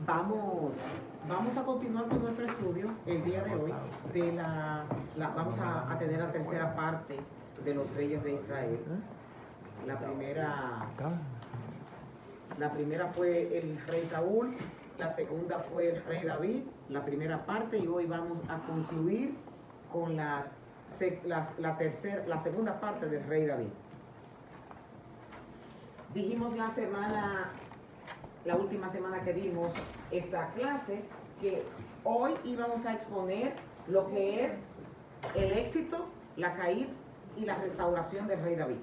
Vamos a continuar con nuestro estudio el día de hoy. Vamos a tener la tercera parte de los reyes de Israel. La primera fue el rey Saúl, la segunda fue el rey David, la primera parte, y hoy vamos a concluir con la segunda parte del rey David. Dijimos la última semana que dimos esta clase, que hoy íbamos a exponer lo que es el éxito, la caída y la restauración del rey David.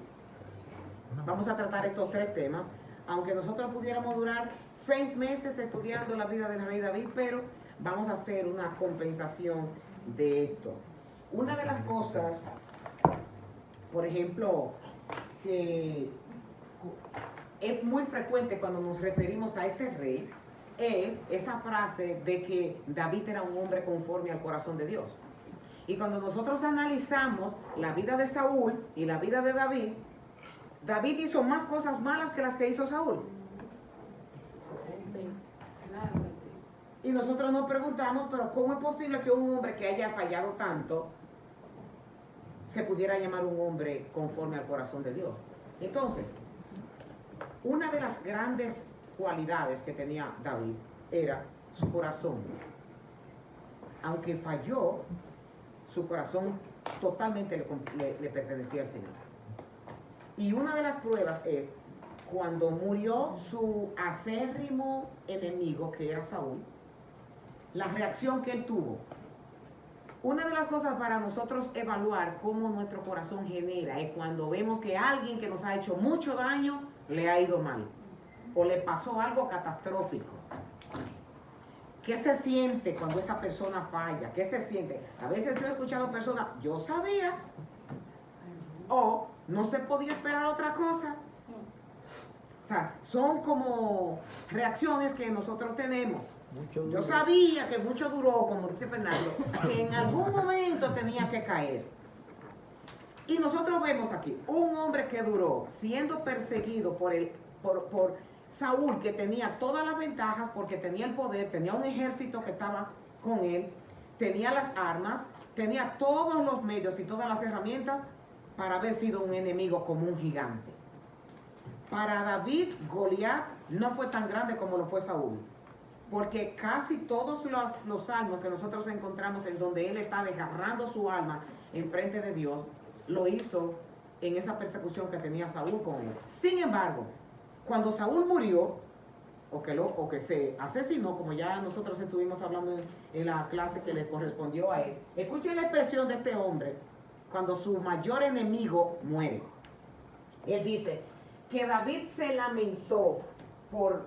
Vamos a tratar estos tres temas, aunque nosotros pudiéramos durar 6 meses estudiando la vida del rey David, pero vamos a hacer una compensación de esto. Una de las cosas, por ejemplo, que es muy frecuente cuando nos referimos a este rey, es esa frase de que David era un hombre conforme al corazón de Dios. Y cuando nosotros analizamos la vida de Saúl y la vida de David, David hizo más cosas malas que las que hizo Saúl. Y nosotros nos preguntamos, pero ¿cómo es posible que un hombre que haya fallado tanto se pudiera llamar un hombre conforme al corazón de Dios? Entonces, una de las grandes cualidades que tenía David era su corazón. Aunque falló, su corazón totalmente le pertenecía al Señor. Y una de las pruebas es cuando murió su acérrimo enemigo, que era Saúl, la reacción que él tuvo. Una de las cosas para nosotros evaluar cómo nuestro corazón genera es cuando vemos que alguien que nos ha hecho mucho daño le ha ido mal o le pasó algo catastrófico. ¿Qué se siente cuando esa persona falla? ¿Qué se siente? A veces yo he escuchado personas, yo sabía, o no se podía esperar otra cosa. O sea, son como reacciones que nosotros tenemos. Yo sabía que mucho duró, como dice Fernando, que en algún momento tenía que caer. Y nosotros vemos aquí un hombre que duró siendo perseguido por Saúl, que tenía todas las ventajas porque tenía el poder, tenía un ejército que estaba con él, tenía las armas, tenía todos los medios y todas las herramientas para haber sido un enemigo como un gigante. Para David, Goliat no fue tan grande como lo fue Saúl, porque casi todos los salmos que nosotros encontramos en donde él está desgarrando su alma en frente de Dios, lo hizo en esa persecución que tenía Saúl con él. Sin embargo, cuando Saúl murió, o que se asesinó, como ya nosotros estuvimos hablando en la clase que le correspondió a él, escuchen la expresión de este hombre cuando su mayor enemigo muere. Él dice que David se lamentó por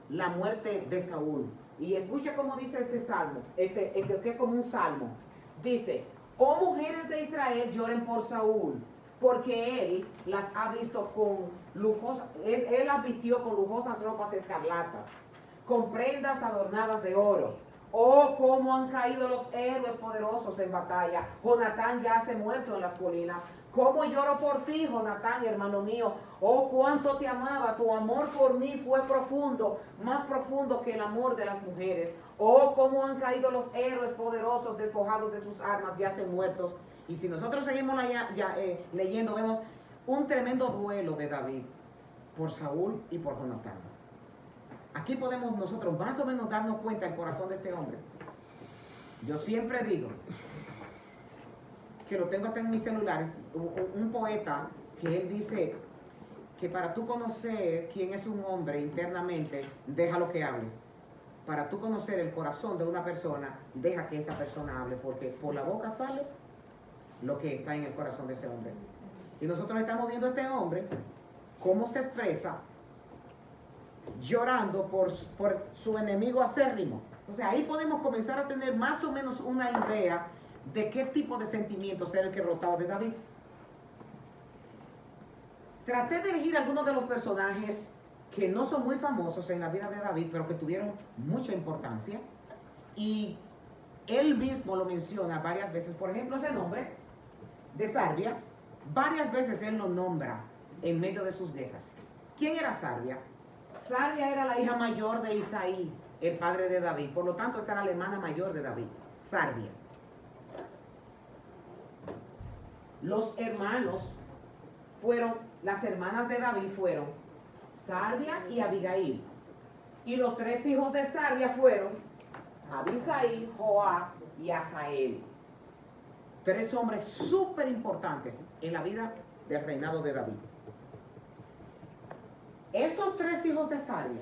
la muerte de Saúl. Y escucha cómo dice este salmo, que es como un salmo. Dice: oh mujeres de Israel, lloren por Saúl, porque él las ha visto con lujosas, él las vistió con lujosas ropas escarlatas, con prendas adornadas de oro. Oh, cómo han caído los héroes poderosos en batalla. Jonatán yace muerto en las colinas. Cómo lloro por ti, Jonatán, hermano mío. Oh, cuánto te amaba. Tu amor por mí fue profundo, más profundo que el amor de las mujeres. Oh, cómo han caído los héroes poderosos, despojados de sus armas, yacen muertos. Y si nosotros seguimos leyendo, vemos un tremendo duelo de David por Saúl y por Jonatán. Aquí podemos nosotros más o menos darnos cuenta del corazón de este hombre. Yo siempre digo, que lo tengo hasta en mi celular, un poeta que él dice que para tú conocer quién es un hombre internamente, déjalo que hable. Para tú conocer el corazón de una persona, deja que esa persona hable, porque por la boca sale lo que está en el corazón de ese hombre. Y nosotros estamos viendo a este hombre cómo se expresa llorando por su enemigo acérrimo. Entonces ahí podemos comenzar a tener más o menos una idea de qué tipo de sentimientos era el que brotaba de David. Traté de elegir algunos de los personajes que no son muy famosos en la vida de David, pero que tuvieron mucha importancia. Y él mismo lo menciona varias veces. Por ejemplo, ese nombre de Sarbia, varias veces él lo nombra en medio de sus guerras. ¿Quién era Sarbia? Sarbia era la hija mayor de Isaí, el padre de David. Por lo tanto, esta era la hermana mayor de David, Sarbia. Los hermanos las hermanas de David fueron Sarbia y Abigail. Y los 3 hijos de Sarbia fueron Abisai, Joab y Asael. 3 hombres súper importantes en la vida del reinado de David. Estos 3 hijos de Sarbia,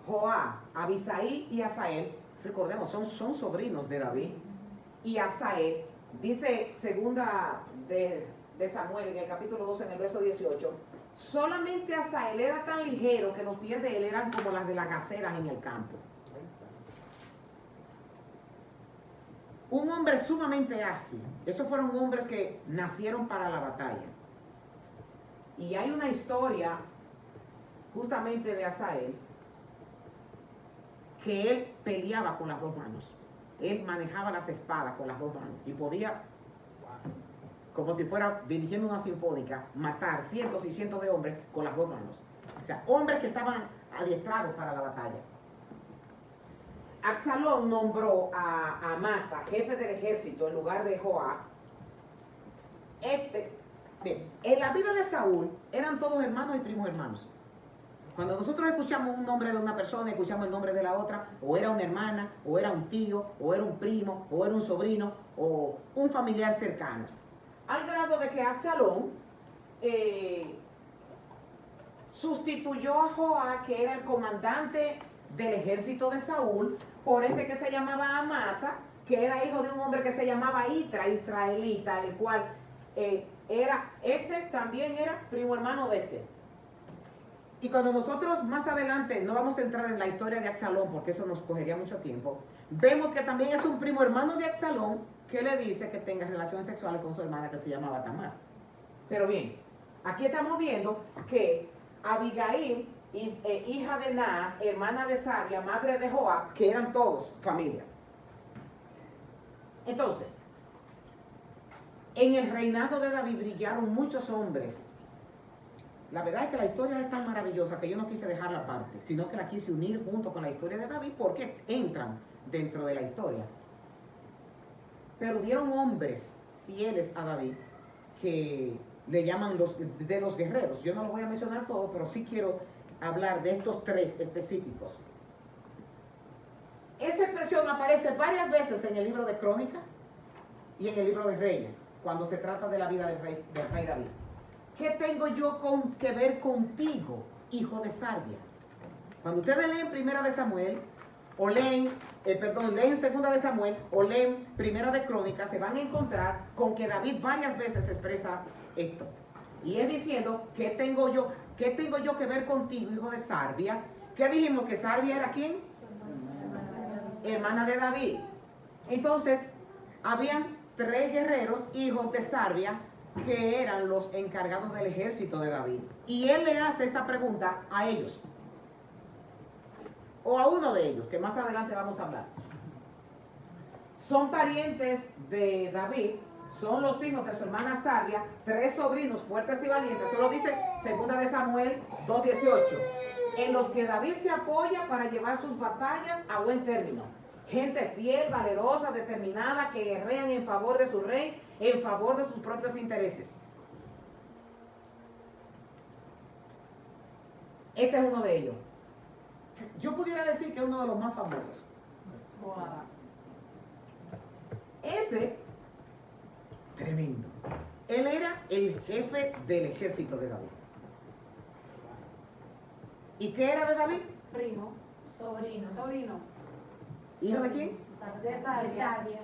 Joab, Abisai y Asael, recordemos, son sobrinos de David. Y Asael, dice segunda de Samuel en el capítulo 12, en el verso 18, solamente Asael era tan ligero que los pies de él eran como las de las gaceras en el campo. Un hombre sumamente ágil. Esos fueron hombres que nacieron para la batalla. Y hay una historia justamente de Asael, que él peleaba con las 2 manos. Él manejaba las espadas con las 2 manos y podía, como si fuera dirigiendo una sinfónica, matar cientos y cientos de hombres con las 2 manos. O sea, hombres que estaban adiestrados para la batalla. Absalón nombró a Amasa jefe del ejército en lugar de Joab. En la vida de Saúl eran todos hermanos y primos hermanos. Cuando nosotros escuchamos un nombre de una persona, escuchamos el nombre de la otra, o era una hermana, o era un tío, o era un primo, o era un sobrino, o un familiar cercano. Al grado de que Absalón sustituyó a Joab, que era el comandante del ejército de Saúl, por este que se llamaba Amasa, que era hijo de un hombre que se llamaba Itra, israelita, el cual también era primo hermano de este. Y cuando nosotros más adelante, no vamos a entrar en la historia de Absalón, porque eso nos cogería mucho tiempo, vemos que también es un primo hermano de Absalón que le dice que tenga relaciones sexuales con su hermana que se llamaba Tamar. Pero bien, aquí estamos viendo que Abigail, hija de Naas, hermana de Sarbia, madre de Joab, que eran todos familia. Entonces, en el reinado de David brillaron muchos hombres. La verdad es que la historia es tan maravillosa que yo no quise dejarla aparte, sino que la quise unir junto con la historia de David porque entran dentro de la historia. Pero hubieron hombres fieles a David que le llaman de los guerreros. Yo no los voy a mencionar todos, pero sí quiero hablar de estos 3 específicos. Esta expresión aparece varias veces en el libro de Crónicas y en el libro de Reyes, cuando se trata de la vida del rey David. ¿Qué tengo yo que ver contigo, hijo de Sarbia? Cuando ustedes leen Primera de Samuel, o leen Segunda de Samuel, o leen Primera de Crónicas, se van a encontrar con que David varias veces expresa esto. Y es diciendo, ¿qué tengo yo que ver contigo, hijo de Sarbia? ¿Qué dijimos? ¿Que Sarbia era quién? Hermana de David. Entonces, habían 3 guerreros, hijos de Sarbia, que eran los encargados del ejército de David. Y él le hace esta pregunta a ellos, o a uno de ellos, que más adelante vamos a hablar. Son parientes de David, son los hijos de su hermana Sarbia, 3 sobrinos fuertes y valientes. Eso lo dice Segunda de Samuel 2:18, en los que David se apoya para llevar sus batallas a buen término. Gente fiel, valerosa, determinada, que guerrean en favor de su rey, en favor de sus propios intereses. Este es uno de ellos. Yo pudiera decir que es uno de los más famosos. Ese, tremendo. Él era el jefe del ejército de David. ¿Y qué era de David? Primo, sobrino. ¿Hijo de quién? De Sarbia.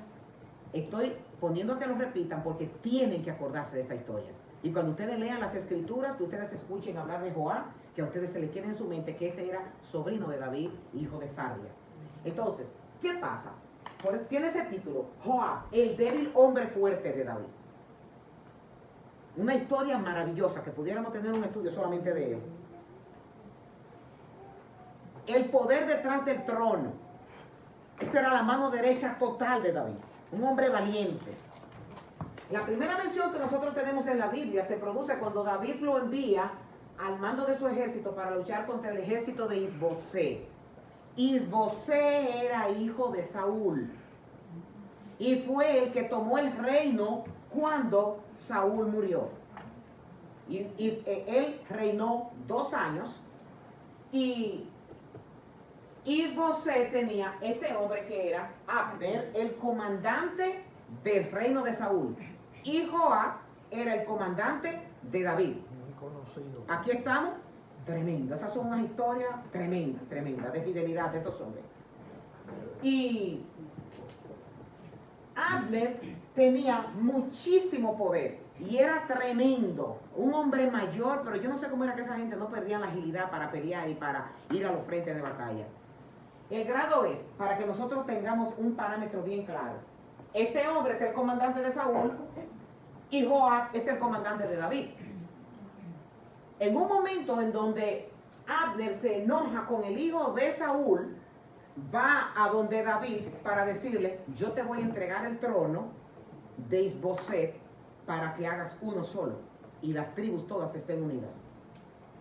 Estoy poniendo a que lo repitan porque tienen que acordarse de esta historia. Y cuando ustedes lean las escrituras, que ustedes escuchen hablar de Joab, que a ustedes se les quede en su mente que este era sobrino de David, hijo de Sarbia. Entonces, ¿qué pasa? Tiene ese título, Joab, el débil hombre fuerte de David. Una historia maravillosa que pudiéramos tener un estudio solamente de él. El poder detrás del trono. Esta era la mano derecha total de David, un hombre valiente. La primera mención que nosotros tenemos en la Biblia se produce cuando David lo envía al mando de su ejército para luchar contra el ejército de Isboset. Isbosé era hijo de Saúl y fue el que tomó el reino cuando Saúl murió. Y él reinó 2 años y Isbosé tenía este hombre que era Abner, el comandante del reino de Saúl, y Joab era el comandante de David. Aquí estamos, tremendo. Esas son unas historias tremendas de fidelidad de estos hombres. Y Abner tenía muchísimo poder y era tremendo, un hombre mayor, pero yo no sé cómo era que esa gente no perdía la agilidad para pelear y para ir a los frentes de batalla. El grado es, para que nosotros tengamos un parámetro bien claro, este hombre es el comandante de Saúl y Joab es el comandante de David. En un momento en donde Abner se enoja con el hijo de Saúl, va a donde David para decirle, yo te voy a entregar el trono de Isboset para que hagas uno solo y las tribus todas estén unidas.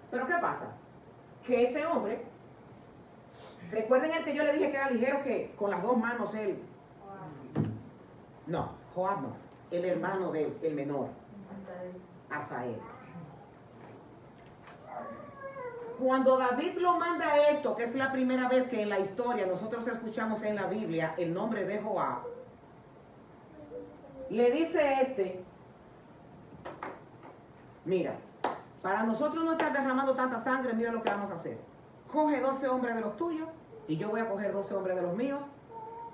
Pero ¿qué pasa? Que este hombre, recuerden el que yo le dije que era ligero, que con las 2 manos él... No, Joab no, el hermano del menor, Asael. Cuando David lo manda a esto, que es la primera vez que en la historia nosotros escuchamos en la Biblia el nombre de Joab, le dice mira, para nosotros no estar derramando tanta sangre, mira lo que vamos a hacer. Coge 12 hombres de los tuyos y yo voy a coger 12 hombres de los míos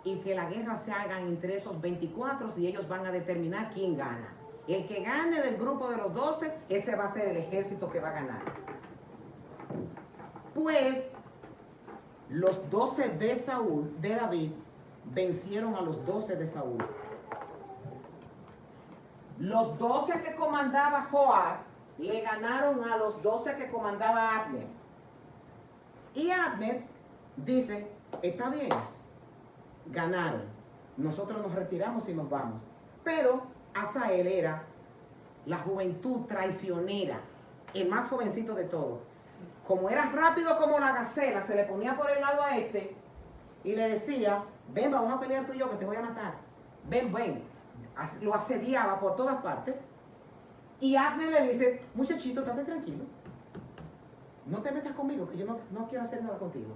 y que la guerra se haga entre esos 24 y ellos van a determinar quién gana. El que gane del grupo de los 12, ese va a ser el ejército que va a ganar. Pues los 12 de Saúl, de David, vencieron a los 12 de Saúl. Los 12 que comandaba Joab le ganaron a los 12 que comandaba Abner. Y Abner dice, está bien, ganaron, nosotros nos retiramos y nos vamos. Pero Asael era la juventud traicionera, el más jovencito de todos. Como era rápido como la gacela, se le ponía por el lado a este y le decía, ven, vamos a pelear tú y yo que te voy a matar. Ven, ven. Lo asediaba por todas partes. Y Abner le dice, muchachito, estate tranquilo. No te metas conmigo, que yo no quiero hacer nada contigo.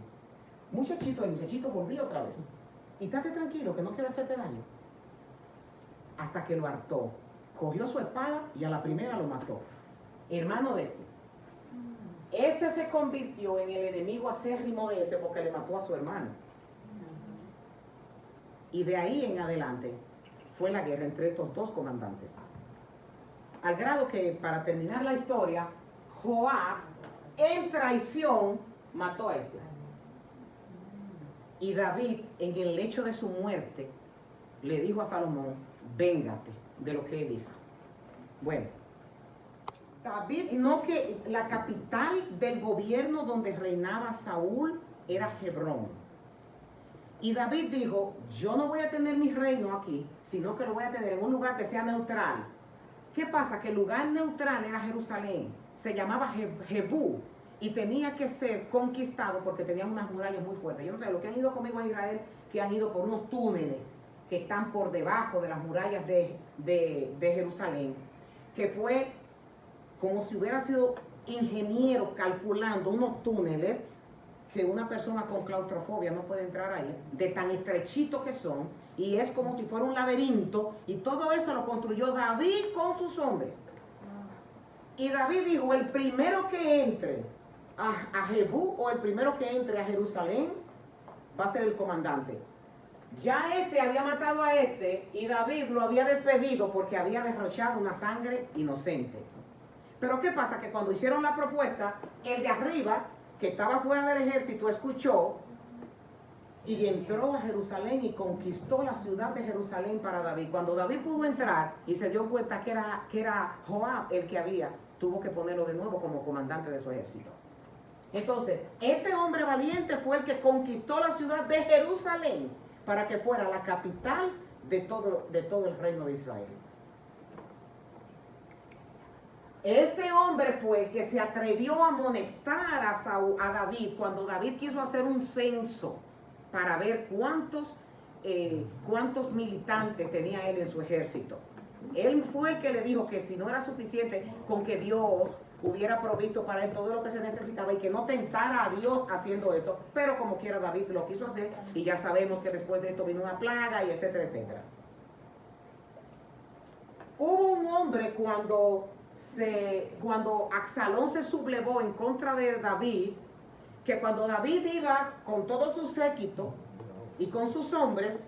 Muchachito, el muchachito volvió otra vez. Y estate tranquilo, que no quiero hacerte daño. Hasta que lo hartó. Cogió su espada y a la primera lo mató. Hermano de este. Este se convirtió en el enemigo acérrimo de ese porque le mató a su hermano. Y de ahí en adelante fue la guerra entre estos 2 comandantes. Al grado que, para terminar la historia, Joab, en traición, mató a este. Y David, en el lecho de su muerte, le dijo a Salomón, véngate de lo que él hizo. Bueno, David, no, que la capital del gobierno donde reinaba Saúl era Hebrón. Y David dijo, yo no voy a tener mi reino aquí, sino que lo voy a tener en un lugar que sea neutral. ¿Qué pasa? Que el lugar neutral era Jerusalén. Se llamaba Jebú y tenía que ser conquistado porque tenían unas murallas muy fuertes. Yo no sé, los que han ido conmigo a Israel, que han ido por unos túneles que están por debajo de las murallas de Jerusalén, que fue como si hubiera sido ingeniero calculando unos túneles que una persona con claustrofobia no puede entrar ahí, de tan estrechitos que son, y es como si fuera un laberinto, y todo eso lo construyó David con sus hombres. Y David dijo, el primero que entre a Jebú, o el primero que entre a Jerusalén, va a ser el comandante. Ya este había matado a este, y David lo había despedido porque había derrochado una sangre inocente. Pero ¿qué pasa? Que cuando hicieron la propuesta, el de arriba, que estaba fuera del ejército, escuchó y entró a Jerusalén y conquistó la ciudad de Jerusalén para David. Cuando David pudo entrar y se dio cuenta que era Joab el que había, tuvo que ponerlo de nuevo como comandante de su ejército. Entonces, este hombre valiente fue el que conquistó la ciudad de Jerusalén para que fuera la capital de todo el reino de Israel. Este hombre fue el que se atrevió a amonestar a David cuando David quiso hacer un censo para ver cuántos militantes tenía él en su ejército. Él fue el que le dijo que si no era suficiente con que Dios hubiera provisto para él todo lo que se necesitaba y que no tentara a Dios haciendo esto, pero como quiera David lo quiso hacer, y ya sabemos que después de esto vino una plaga y etcétera, etcétera. Hubo un hombre cuando Absalón se sublevó en contra de David, que cuando David iba con todo su séquito y con sus hombres,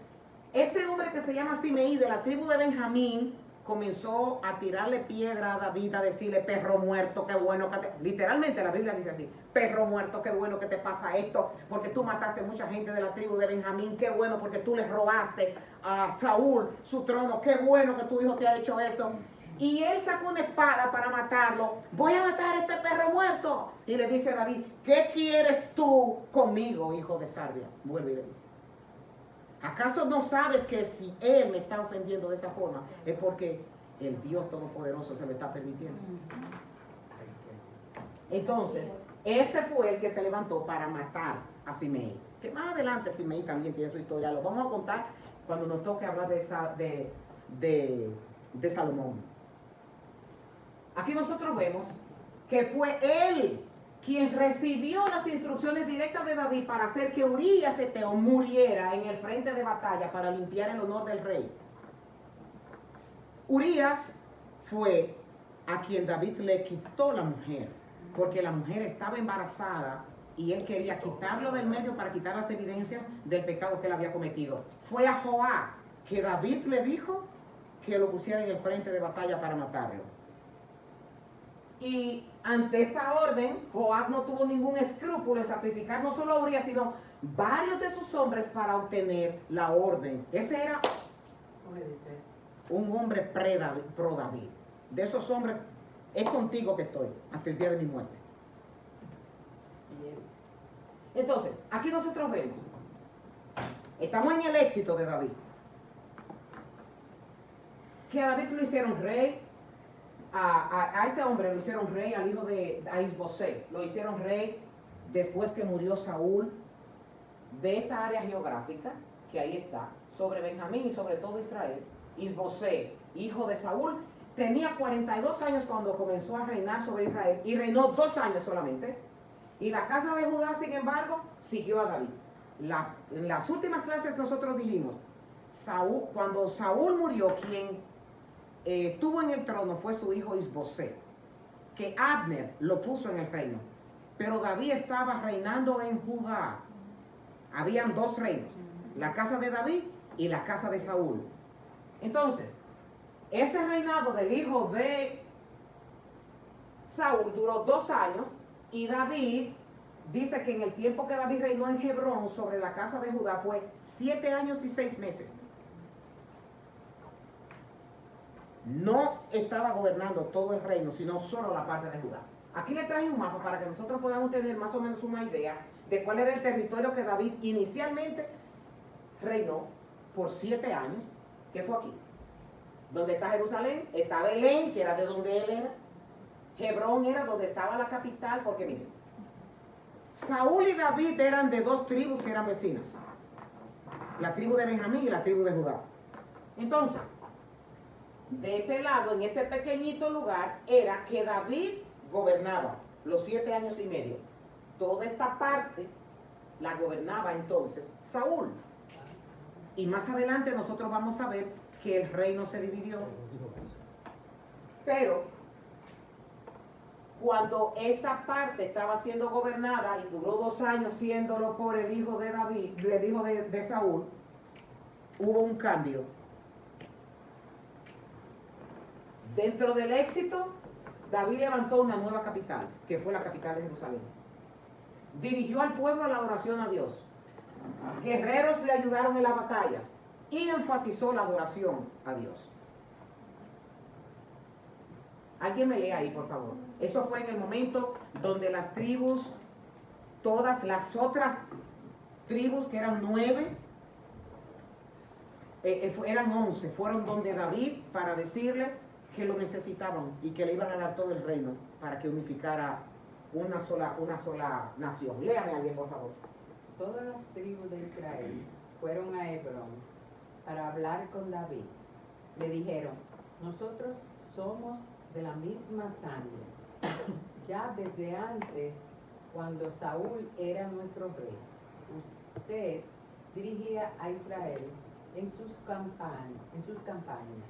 este hombre que se llama Simeí de la tribu de Benjamín comenzó a tirarle piedra a David, a decirle: perro muerto, qué bueno que te... Literalmente la Biblia dice así: perro muerto, qué bueno que te pasa esto, porque tú mataste mucha gente de la tribu de Benjamín, qué bueno porque tú le robaste a Saúl su trono, qué bueno que tu hijo te ha hecho esto. Y él sacó una espada para matarlo. Voy a matar a este perro muerto. Y le dice a David: ¿qué quieres tú conmigo, hijo de Sarvia? Vuelve y le dice: ¿acaso no sabes que si él me está ofendiendo de esa forma es porque el Dios Todopoderoso se lo está permitiendo? Entonces, ese fue el que se levantó para matar a Simeí. Que más adelante Simeí también tiene su historia. Lo vamos a contar cuando nos toque hablar de Salomón. Aquí nosotros vemos que fue él quien recibió las instrucciones directas de David para hacer que Urías Eteo muriera en el frente de batalla para limpiar el honor del rey. Urías fue a quien David le quitó la mujer, porque la mujer estaba embarazada y él quería quitarlo del medio para quitar las evidencias del pecado que él había cometido. Fue a Joab que David le dijo que lo pusiera en el frente de batalla para matarlo. Y ante esta orden, Joab no tuvo ningún escrúpulo en sacrificar no solo a Urías, sino varios de sus hombres para obtener la orden. Ese era un hombre pro David. De esos hombres, es contigo que estoy hasta el día de mi muerte. Entonces, aquí nosotros vemos, estamos en el éxito de David. Que a David lo hicieron rey. A este hombre lo hicieron rey, al hijo de Isboset, lo hicieron rey después que murió Saúl, de esta área geográfica que ahí está, sobre Benjamín y sobre todo Israel. Isboset, hijo de Saúl, tenía 42 años cuando comenzó a reinar sobre Israel y reinó 2 años solamente. Y la casa de Judá, sin embargo, siguió a David. En las últimas clases nosotros dijimos, cuando Saúl murió, quien estuvo en el trono fue su hijo Isboset, que Abner lo puso en el reino. Pero David estaba reinando en Judá. Habían 2 reinos, la casa de David y la casa de Saúl. Entonces, ese reinado del hijo de Saúl duró 2 años, y David dice que en el tiempo que David reinó en Hebrón sobre la casa de Judá fue 7 años y 6 meses. No estaba gobernando todo el reino, sino solo la parte de Judá. Aquí le traje un mapa para que nosotros podamos tener más o menos una idea de cuál era el territorio que David inicialmente reinó por 7 años, que fue aquí. Donde está Jerusalén, está Belén, que era de donde él era. Hebrón era donde estaba la capital, porque miren, Saúl y David eran de 2 tribus que eran vecinas. La tribu de Benjamín y la tribu de Judá. Entonces, de este lado, en este pequeñito lugar, era que David gobernaba los 7 años y medio. Toda esta parte la gobernaba entonces Saúl. Y más adelante nosotros vamos a ver que el reino se dividió. Pero cuando esta parte estaba siendo gobernada y duró 2 años siéndolo por el hijo de David, el hijo de Saúl, hubo un cambio. Dentro del éxito, David levantó una nueva capital, que fue la capital de Jerusalén. Dirigió al pueblo a la adoración a Dios. Guerreros le ayudaron en las batallas y enfatizó la adoración a Dios. Alguien me lee ahí, por favor. Eso fue en el momento donde las tribus, todas las otras tribus, que eran 9, eran 11, fueron donde David para decirle que lo necesitaban y que le iban a dar todo el reino para que unificara una sola nación. Léame alguien, por favor. Todas las tribus de Israel fueron a Hebrón para hablar con David. Le dijeron, nosotros somos de la misma sangre. Ya desde antes, cuando Saúl era nuestro rey, usted dirigía a Israel en sus campañas.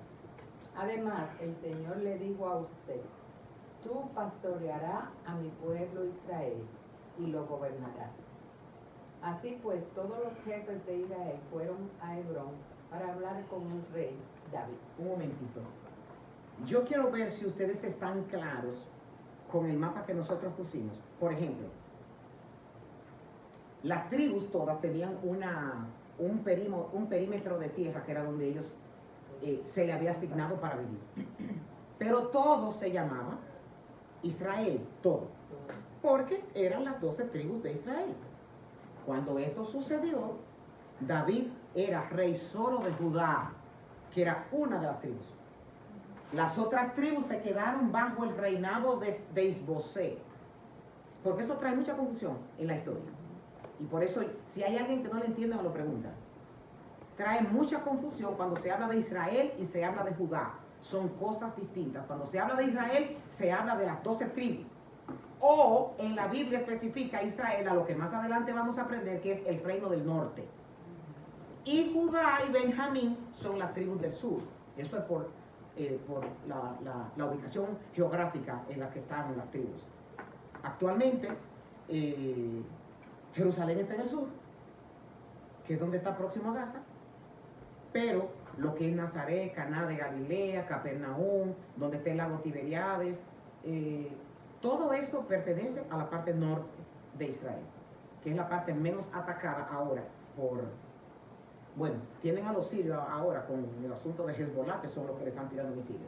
Además, el Señor le dijo a usted, tú pastorearás a mi pueblo Israel y lo gobernarás. Así pues, todos los jefes de Israel fueron a Hebrón para hablar con el rey David. Un momentito. Yo quiero ver si ustedes están claros con el mapa que nosotros pusimos. Por ejemplo, las tribus todas tenían un perímetro de tierra que era donde ellos se le había asignado para vivir. Pero todo se llamaba Israel, todo. Porque eran las 12 tribus de Israel. Cuando esto sucedió, David era rey solo de Judá, que era una de las tribus. Las otras tribus se quedaron bajo el reinado de Isboset, porque eso trae mucha confusión en la historia. Y por eso, si hay alguien que no lo entiende, me lo pregunta. Trae mucha confusión cuando se habla de Israel y se habla de Judá. Son cosas distintas. Cuando se habla de Israel, se habla de las 12 tribus. O en la Biblia especifica Israel a lo que más adelante vamos a aprender, que es el reino del norte. Y Judá y Benjamín son las tribus del sur. Eso es por la ubicación geográfica en las que estaban las tribus. Actualmente, Jerusalén está en el sur, que es donde está próximo a Gaza, pero lo que es Nazaret, Caná de Galilea, Capernaum, donde está el lago Tiberíades, todo eso pertenece a la parte norte de Israel, que es la parte menos atacada ahora tienen a los sirios ahora con el asunto de Hezbollah, que son los que le están tirando misiles.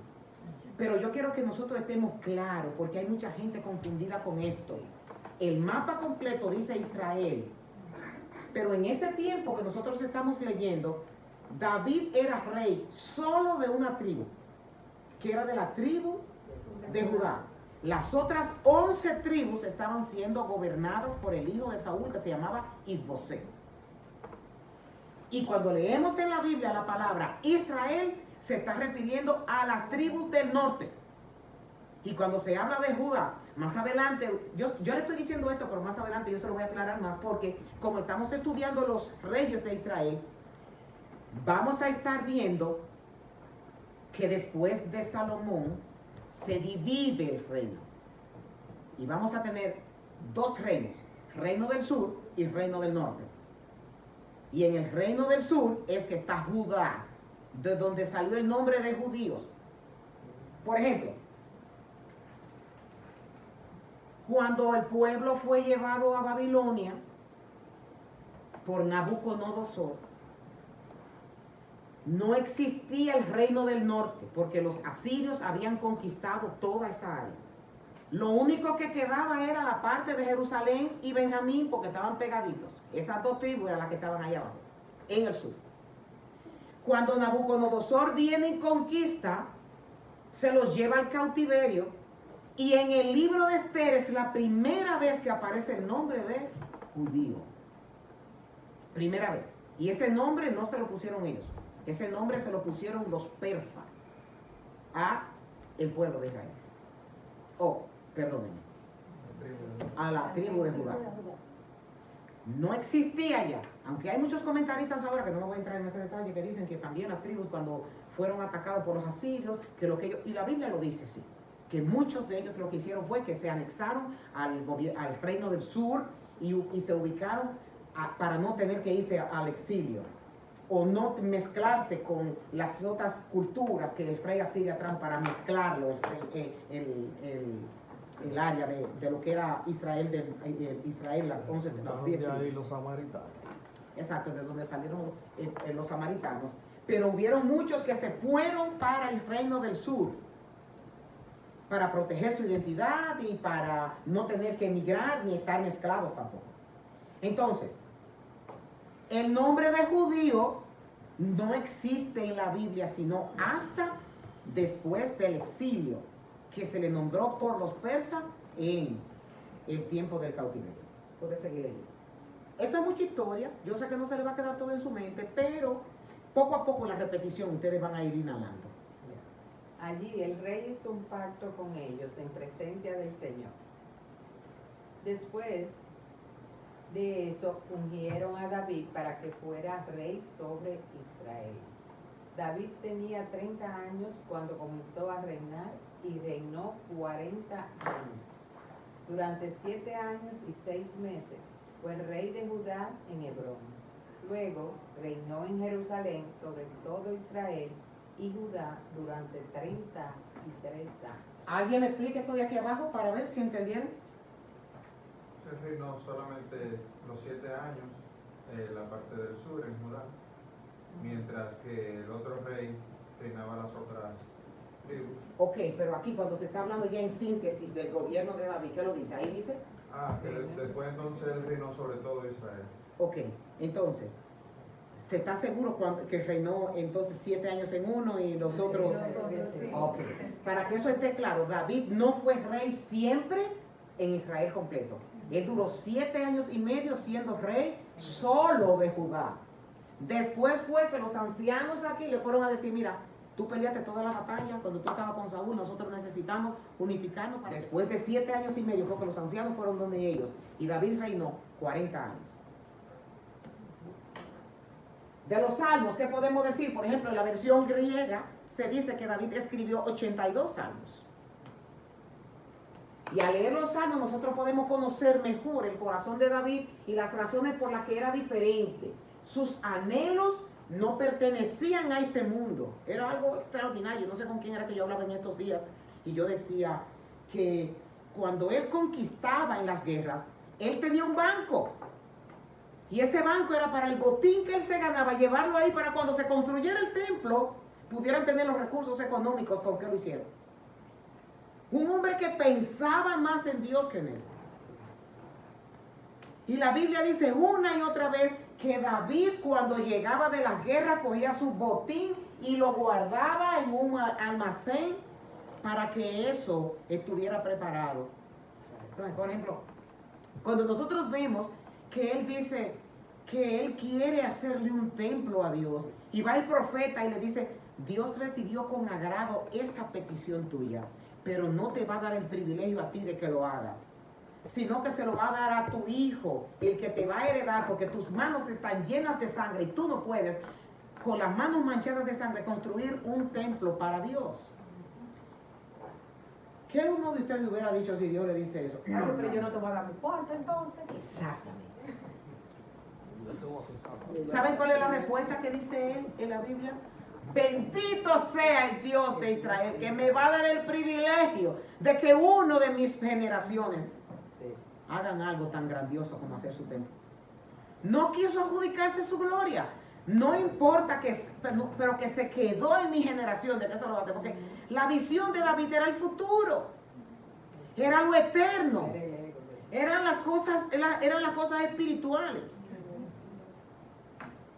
Pero yo quiero que nosotros estemos claros, porque hay mucha gente confundida con esto. El mapa completo dice Israel, pero en este tiempo que nosotros estamos leyendo, David era rey solo de una tribu, que era de la tribu de Judá. Las otras 11 tribus estaban siendo gobernadas por el hijo de Saúl, que se llamaba Isboset. Y cuando leemos en la Biblia la palabra Israel, se está refiriendo a las tribus del norte. Y cuando se habla de Judá, más adelante, yo le estoy diciendo esto, pero más adelante yo se lo voy a aclarar más, porque como estamos estudiando los reyes de Israel, vamos a estar viendo que después de Salomón se divide el reino. Y vamos a tener dos reinos, reino del sur y reino del norte. Y en el reino del sur es que está Judá, de donde salió el nombre de judíos. Por ejemplo, cuando el pueblo fue llevado a Babilonia por Nabucodonosor, no existía el reino del norte, porque los asirios habían conquistado toda esa área. Lo único que quedaba era la parte de Jerusalén y Benjamín, porque estaban pegaditos. Esas dos tribus eran las que estaban allá abajo, en el sur. Cuando Nabucodonosor viene y conquista, se los lleva al cautiverio, y en el libro de Esther es la primera vez que aparece el nombre de judío. Primera vez. Y ese nombre no se lo pusieron ellos. Ese nombre se lo pusieron los persas a el pueblo de Israel. Perdónenme, a la tribu de Judá. No existía ya, aunque hay muchos comentaristas ahora, que no me voy a entrar en ese detalle, que dicen que también las tribus cuando fueron atacados por los asirios, que lo que ellos, y la Biblia lo dice así, que muchos de ellos lo que hicieron fue que se anexaron al reino del sur y se ubicaron para no tener que irse al exilio, o no mezclarse con las otras culturas que el rey asirio trajo para mezclarlo, el área de lo que era Israel, Israel, las 11 de los 10 de ahí los samaritanos. Exacto, de donde salieron los samaritanos. Pero hubieron muchos que se fueron para el reino del sur, para proteger su identidad y para no tener que emigrar ni estar mezclados tampoco. Entonces, el nombre de judío no existe en la Biblia, sino hasta después del exilio que se le nombró por los persas en el tiempo del cautiverio. Puede seguir leyendo. Esto es mucha historia, yo sé que no se le va a quedar todo en su mente, pero poco a poco la repetición ustedes van a ir inhalando. Allí el rey hizo un pacto con ellos en presencia del Señor. Después de eso ungieron a David para que fuera rey sobre Israel. David tenía 30 años cuando comenzó a reinar y reinó 40 años. Durante 7 años y 6 meses fue rey de Judá en Hebrón. Luego reinó en Jerusalén sobre todo Israel y Judá durante 33 años. ¿Alguien me explique esto de aquí abajo para ver si entendieron? Él reinó solamente los 7 años, la parte del sur en Judá, mientras que el otro rey reinaba las otras tribus. Ok, pero aquí cuando se está hablando ya en síntesis del gobierno de David, ¿qué lo dice? Ahí dice, Que después entonces él reinó sobre todo Israel. ok, entonces, ¿se está seguro que reinó entonces 7 años en uno y los otros? Sí. Ok, para que eso esté claro, David no fue rey siempre en Israel completo. Él duró 7 años y medio siendo rey solo de Judá. Después fue que los ancianos aquí le fueron a decir, mira, tú peleaste toda la batalla cuando tú estabas con Saúl, nosotros necesitamos unificarnos. Después de 7 años y medio fue que los ancianos fueron donde ellos y David reinó 40 años. De los salmos, ¿qué podemos decir? Por ejemplo, en la versión griega se dice que David escribió 82 salmos. Y al leer los salmos nosotros podemos conocer mejor el corazón de David y las razones por las que era diferente. Sus anhelos no pertenecían a este mundo. Era algo extraordinario. No sé con quién era que yo hablaba en estos días. Y yo decía que cuando él conquistaba en las guerras, él tenía un banco. Y ese banco era para el botín que él se ganaba, llevarlo ahí para cuando se construyera el templo, pudieran tener los recursos económicos con que lo hicieron. Un hombre que pensaba más en Dios que en él. Y la Biblia dice una y otra vez que David cuando llegaba de la guerra cogía su botín y lo guardaba en un almacén para que eso estuviera preparado. Entonces, por ejemplo, cuando nosotros vemos que él dice que él quiere hacerle un templo a Dios y va el profeta y le dice, Dios recibió con agrado esa petición tuya, pero no te va a dar el privilegio a ti de que lo hagas, sino que se lo va a dar a tu hijo, el que te va a heredar, porque tus manos están llenas de sangre y tú no puedes, con las manos manchadas de sangre, construir un templo para Dios. ¿Qué uno de ustedes hubiera dicho si Dios le dice eso? Claro, pero yo no te voy a dar mi cuarto entonces. Exactamente. ¿Saben cuál es la respuesta que dice él en la Biblia? Bendito sea el Dios de Israel, que me va a dar el privilegio de que uno de mis generaciones hagan algo tan grandioso como hacer su templo. No quiso adjudicarse su gloria. No importa pero que se quedó en mi generación de que eso lo va a hacer, porque la visión de David era el futuro, era lo eterno, eran las cosas espirituales.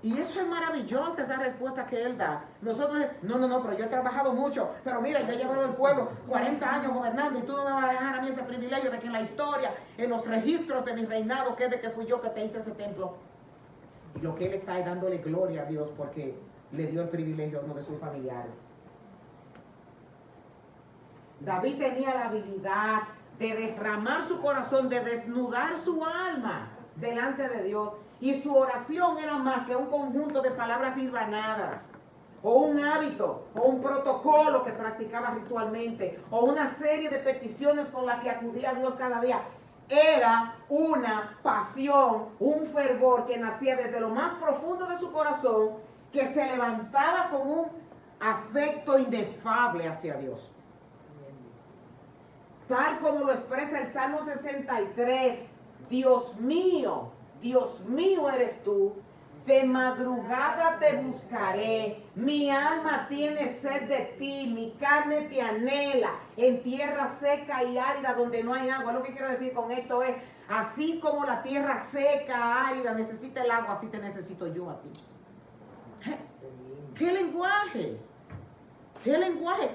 Y eso es maravilloso, esa respuesta que él da. Nosotros, no, pero yo he trabajado mucho, pero mira, yo he llevado al pueblo 40 años gobernando y tú no me vas a dejar a mí ese privilegio de que en la historia, en los registros de mi reinado, que de que fui yo que te hice ese templo. Y lo que él está es dándole gloria a Dios porque le dio el privilegio a uno de sus familiares. David tenía la habilidad de derramar su corazón, de desnudar su alma delante de Dios. Y su oración era más que un conjunto de palabras hilvanadas, o un hábito, o un protocolo que practicaba ritualmente, o una serie de peticiones con las que acudía a Dios cada día. Era una pasión, un fervor que nacía desde lo más profundo de su corazón, que se levantaba con un afecto inefable hacia Dios. Tal como lo expresa el Salmo 63, Dios mío eres tú, de madrugada te buscaré, mi alma tiene sed de ti, mi carne te anhela, en tierra seca y árida donde no hay agua. Lo que quiero decir con esto es, así como la tierra seca, árida necesita el agua, así te necesito yo a ti. ¿Qué lenguaje? ¿Qué lenguaje?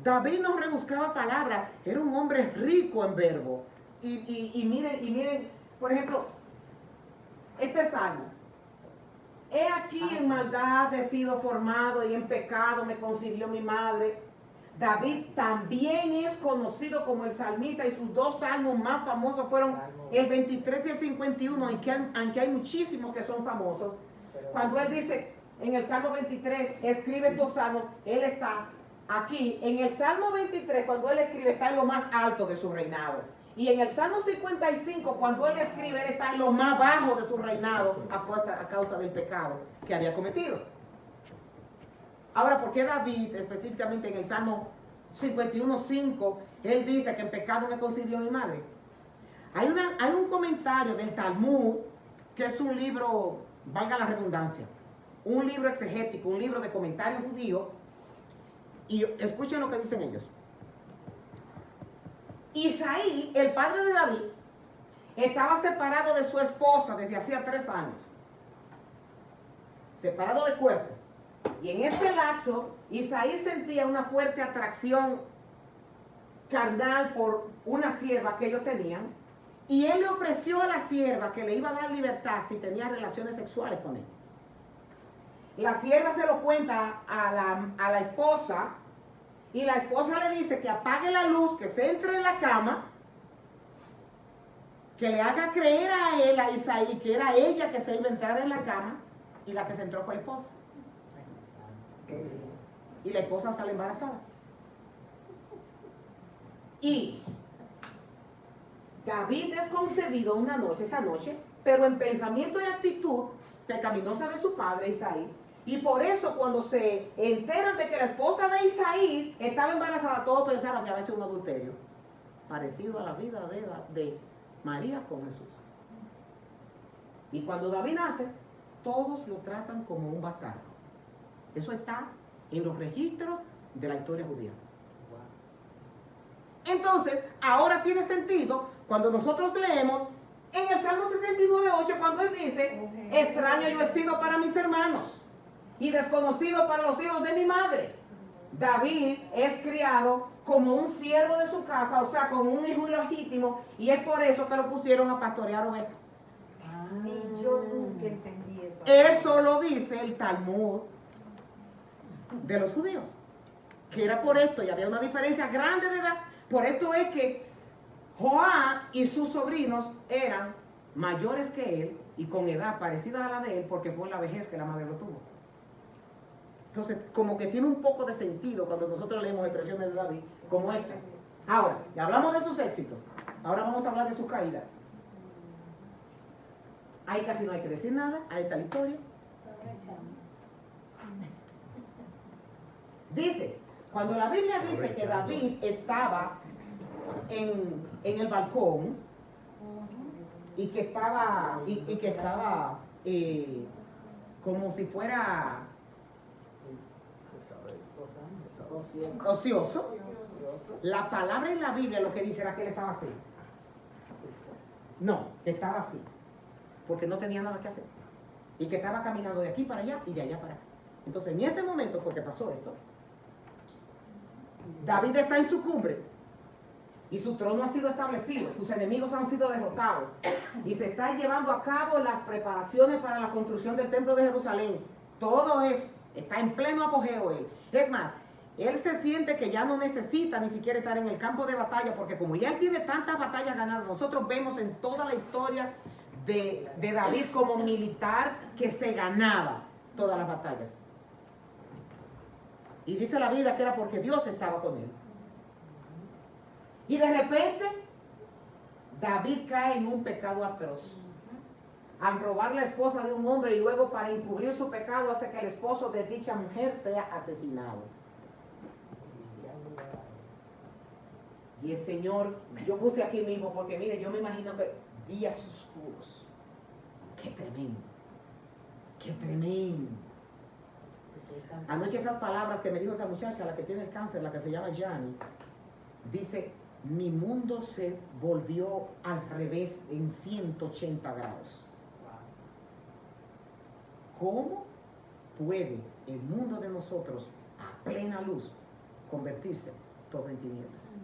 David no rebuscaba palabras, era un hombre rico en verbo. Y miren, por ejemplo, este salmo. He aquí en maldad he sido formado y en pecado me concibió mi madre. David también es conocido como el salmista y sus dos salmos más famosos fueron el 23 y el 51, aunque hay muchísimos que son famosos. Cuando él dice en el Salmo 23, escribe estos salmos, él está aquí. En el Salmo 23, cuando él escribe, está en lo más alto de su reinado. Y en el Salmo 55, cuando él escribe, él está en lo más bajo de su reinado a causa del pecado que había cometido. Ahora, ¿por qué David, específicamente en el Salmo 51:5, él dice que en pecado me concibió mi madre? Hay un comentario del Talmud, que es un libro, valga la redundancia, un libro exegético, un libro de comentarios judíos, y escuchen lo que dicen ellos. Isaí, el padre de David, estaba separado de su esposa desde hacía 3 años, separado de cuerpo. Y en este lapso, Isaí sentía una fuerte atracción carnal por una sierva que ellos tenían, y él le ofreció a la sierva que le iba a dar libertad si tenía relaciones sexuales con él. La sierva se lo cuenta a la esposa, y la esposa le dice que apague la luz, que se entre en la cama, que le haga creer a él, a Isaí, que era ella que se iba a entrar en la cama, y la que se entró fue la esposa. Y la esposa sale embarazada. Y David es concebido esa noche, pero en pensamiento y actitud pecaminosa de su padre Isaí. Y por eso cuando se enteran de que la esposa de Isaí estaba embarazada, todos pensaban que había sido un adulterio, parecido a la vida de María con Jesús. Y cuando David nace, todos lo tratan como un bastardo. Eso está en los registros de la historia judía. Entonces, ahora tiene sentido cuando nosotros leemos en el Salmo 69:8, cuando él dice, extraño yo he sido para mis hermanos y desconocido para los hijos de mi madre. David es criado como un siervo de su casa, o sea, como un hijo ilegítimo, y es por eso que lo pusieron a pastorear ovejas. Y yo nunca entendí eso. Eso lo dice el Talmud de los judíos, que era por esto, y había una diferencia grande de edad. Por esto es que Joab y sus sobrinos eran mayores que él y con edad parecida a la de él, porque fue la vejez que la madre lo tuvo. Entonces, como que tiene un poco de sentido cuando nosotros leemos expresiones de David como esta. Ahora, ya hablamos de sus éxitos, ahora vamos a hablar de su caída. Ahí casi no hay que decir nada, ahí está la historia. Dice, cuando la Biblia dice que David estaba en el balcón y que estaba como si fuera ocioso, la palabra en la Biblia lo que dice era que él estaba así. No, que estaba así, porque no tenía nada que hacer y que estaba caminando de aquí para allá y de allá para acá. Entonces en ese momento fue que pasó esto. David está en su cumbre y su trono ha sido establecido, sus enemigos han sido derrotados y se están llevando a cabo las preparaciones para la construcción del templo de Jerusalén. Todo está en pleno apogeo él. Es más, él se siente que ya no necesita ni siquiera estar en el campo de batalla, porque como ya él tiene tantas batallas ganadas, nosotros vemos en toda la historia de David como militar que se ganaba todas las batallas. Y dice la Biblia que era porque Dios estaba con él. Y de repente, David cae en un pecado atroz. Al robar la esposa de un hombre y luego para encubrir su pecado hace que el esposo de dicha mujer sea asesinado. Y el Señor, yo puse aquí mismo porque mire, yo me imagino que días oscuros. Qué tremendo. Qué tremendo. Anoche esas palabras que me dijo esa muchacha, la que tiene el cáncer, la que se llama Jani, dice, mi mundo se volvió al revés en 180 grados. ¿Cómo puede el mundo de nosotros a plena luz convertirse todo en tinieblas.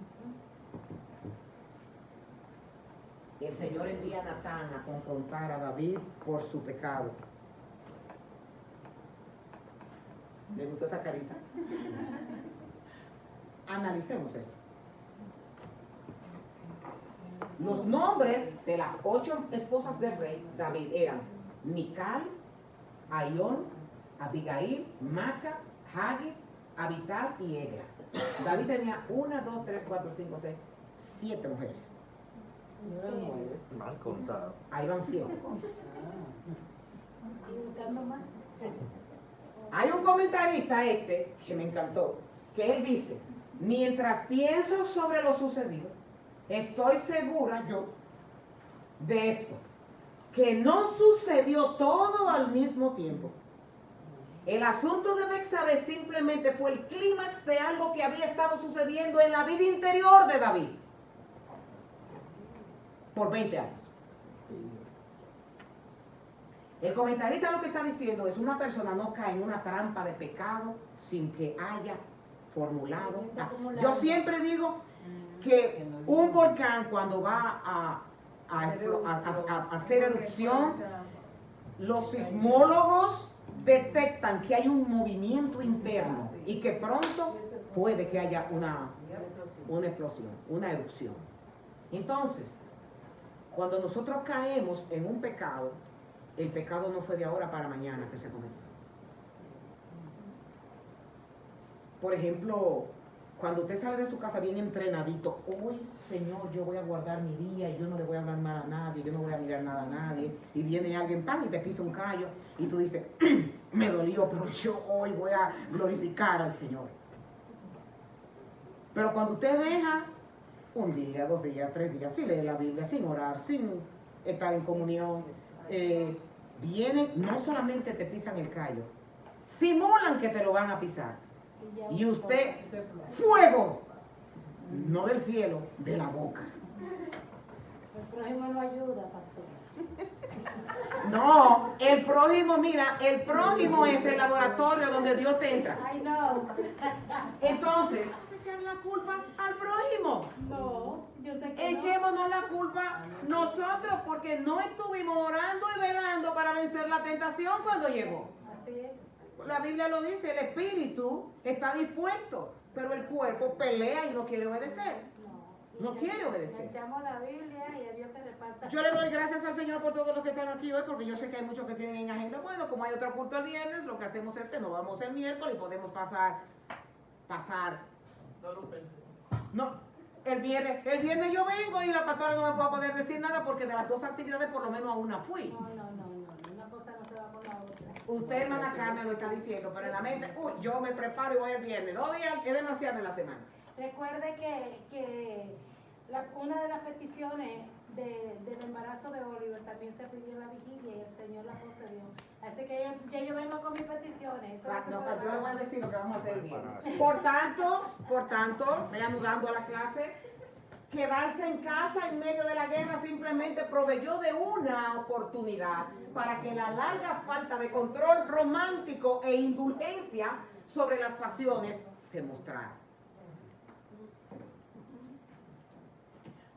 El Señor envía a Natán a confrontar a David por su pecado. ¿Le gustó esa carita? Analicemos esto. Los nombres de las 8 esposas del rey David eran Mical, Aión, Abigail, Maca, Hagit, Abital y Egra. David tenía 1, 2, 3, 4, 5, 6, 7 mujeres. Mal contado. Ahí van 7. Y buscando más. Hay un comentarista que me encantó, que él dice, mientras pienso sobre lo sucedido, estoy segura yo de esto, que no sucedió todo al mismo tiempo. El asunto de Betsabé simplemente fue el clímax de algo que había estado sucediendo en la vida interior de David por 20 años. El comentarista lo que está diciendo es: una persona no cae en una trampa de pecado sin que haya formulado. Yo siempre digo que un volcán, cuando va a hacer erupción, los sismólogos detectan que hay un movimiento interno y que pronto puede que haya una explosión, una erupción. Entonces, cuando nosotros caemos en un pecado, el pecado no fue de ahora para mañana que se cometió. Por ejemplo, cuando usted sale de su casa bien entrenadito, hoy, Señor, yo voy a guardar mi día y yo no le voy a hablar nada a nadie, yo no voy a mirar nada a nadie, y viene alguien, pan, y te pisa un callo, y tú dices, me dolió, pero yo hoy voy a glorificar al Señor. Pero cuando usted deja un día, 2 días, 3 días, sin leer la Biblia, sin orar, sin estar en comunión, vienen, no solamente te pisan el callo, simulan que te lo van a pisar. Y usted, fuego, no del cielo, de la boca. El prójimo no ayuda, pastor. No, el prójimo, mira, el prójimo es el laboratorio donde Dios te entra. Ay, no. Entonces, echar la culpa al prójimo. No, yo sé que no. Echémonos la culpa nosotros porque no estuvimos orando y velando para vencer la tentación cuando llegó. Así es. La Biblia lo dice, el espíritu está dispuesto, pero el cuerpo pelea y no quiere obedecer. No quiere obedecer. Le echamos la Biblia y a Dios que reparta. Yo le doy gracias al Señor por todos los que están aquí hoy, porque yo sé que hay muchos que tienen en agenda. Bueno, como hay otro culto el viernes, lo que hacemos es que nos vamos el miércoles y podemos pasar. No lo pensé. No, el viernes yo vengo y la pastora no me puede poder decir nada porque de las 2 actividades por lo menos a una fui. No. Una cosa no se va con la otra. Usted, hermana Carmen, lo está diciendo, pero en la mente, yo me preparo y voy el viernes. 2 días es demasiado en la semana. Recuerde que una de las peticiones del embarazo de Oliver también se pidió en la vigilia y el Señor la concedió. Así que ya yo vengo con mis peticiones. Eso No, no se yo le voy a puede decir lo que vamos a hacer el viernes. Por tanto, reanudando a la clase, quedarse en casa en medio de la guerra simplemente proveyó de una oportunidad para que la larga falta de control romántico e indulgencia sobre las pasiones se mostrara.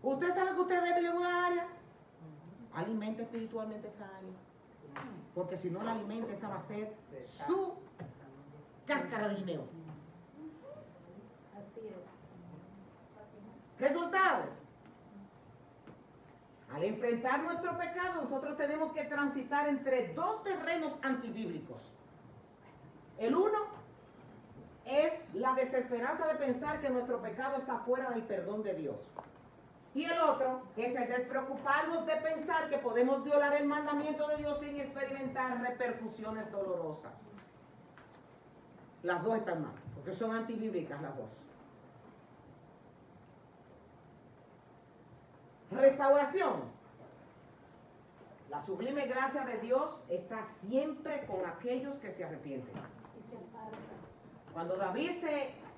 Usted sabe que usted es débil en una área, alimente espiritualmente esa área, porque si no la alimenta, esa va a ser su cáscara de guineo. Así es. Resultados. Al enfrentar nuestro pecado, nosotros tenemos que transitar entre 2 terrenos antibíblicos. El uno es la desesperanza de pensar que nuestro pecado está fuera del perdón de Dios. Y el otro es el despreocuparnos de pensar que podemos violar el mandamiento de Dios sin experimentar repercusiones dolorosas. Las 2 están mal, porque son antibíblicas las 2. Restauración. La sublime gracia de Dios está siempre con aquellos que se arrepienten. Cuando David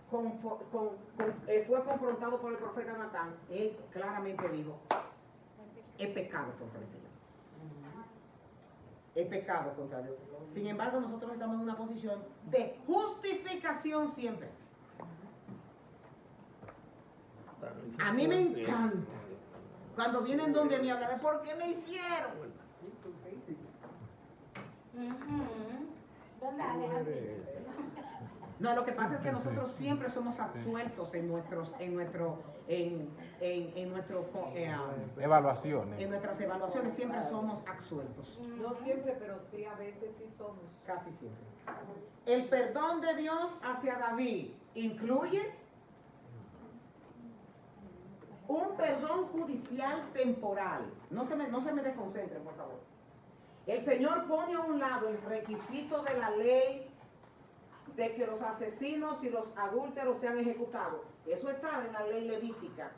fue confrontado por el profeta Natán, él claramente dijo: he pecado contra el Señor. He pecado contra Dios. Sin embargo, nosotros estamos en una posición de justificación siempre. A mí me encanta cuando vienen donde mí a hablar, ¿por qué me hicieron? ¿Verdad, Alejandro? No, lo que pasa es que nosotros siempre somos absueltos en Evaluaciones. en nuestras evaluaciones siempre somos absueltos, No siempre, pero sí, a veces sí somos. casi siempre. El perdón de Dios hacia David incluye un perdón judicial temporal. No se me desconcentren, por favor. El Señor pone a un lado el requisito de la ley de que los asesinos y los adúlteros sean ejecutados. Eso estaba en la ley levítica,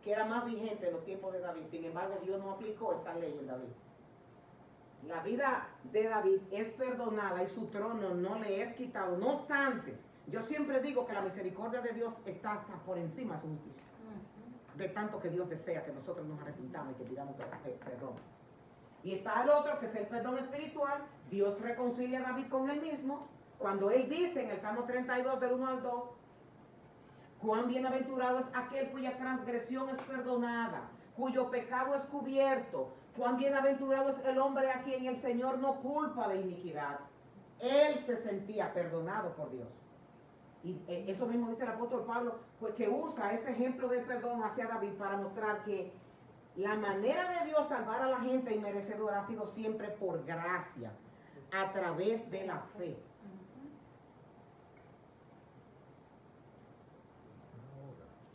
que era más vigente en los tiempos de David. Sin embargo, Dios no aplicó esa ley en David. La vida de David es perdonada y su trono no le es quitado. No obstante, yo siempre digo que la misericordia de Dios está hasta por encima de su justicia. De tanto que Dios desea que nosotros nos arrepintamos y que pidamos perdón. Y está el otro, que es el perdón espiritual. Dios reconcilia a David con él mismo. Cuando él dice en el Salmo 32, del 1 al 2, cuán bienaventurado es aquel cuya transgresión es perdonada, cuyo pecado es cubierto. Cuán bienaventurado es el hombre a quien el Señor no culpa de iniquidad. Él se sentía perdonado por Dios. Y eso mismo dice el apóstol Pablo, pues que usa ese ejemplo del perdón hacia David para mostrar que la manera de Dios salvar a la gente inmerecedora ha sido siempre por gracia, a través de la fe.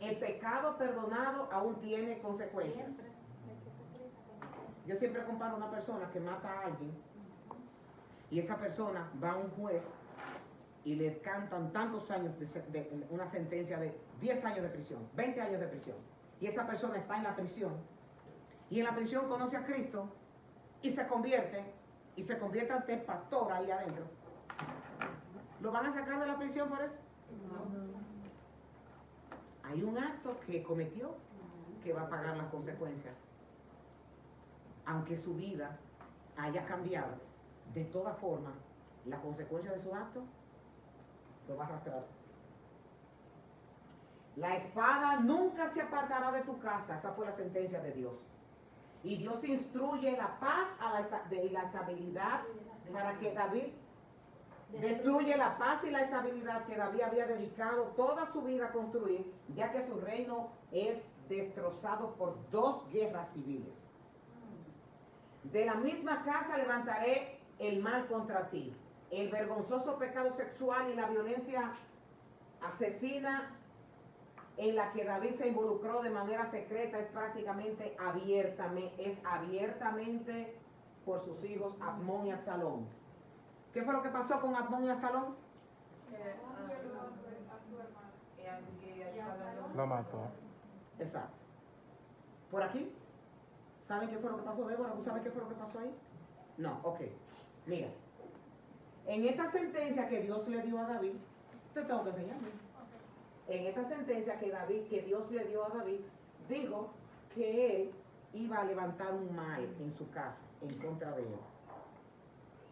El pecado perdonado aún tiene consecuencias. Yo siempre comparo a una persona que mata a alguien y esa persona va a un juez y le cantan tantos años de una sentencia de 10 años de prisión, 20 años de prisión. Y esa persona está en la prisión y en la prisión conoce a Cristo y se convierte ante pastor ahí adentro. ¿Lo van a sacar de la prisión por eso? No. Hay un acto que cometió que va a pagar las consecuencias. Aunque su vida haya cambiado, de toda forma, la consecuencia de su acto lo va a arrastrar. La espada nunca se apartará de tu casa. Esa fue la sentencia de Dios. Y Dios instruye la paz y la estabilidad para que David destruye la paz y la estabilidad que David había dedicado toda su vida a construir, ya que su reino es destrozado por 2 guerras civiles. De la misma casa levantaré el mal contra ti. El vergonzoso pecado sexual y la violencia asesina en la que David se involucró de manera secreta es prácticamente abiertamente por sus hijos Amnón y Absalón. ¿Qué fue lo que pasó con Amnón y Absalón? Lo mató. Exacto. ¿Por aquí? ¿Saben qué fue lo que pasó, Débora? ¿Tú sabes qué fue lo que pasó ahí? No, ok. Mira, en esta sentencia que Dios le dio a David, te tengo que enseñar. En esta sentencia que Dios le dio a David, dijo que él iba a levantar un mal en su casa en contra de él.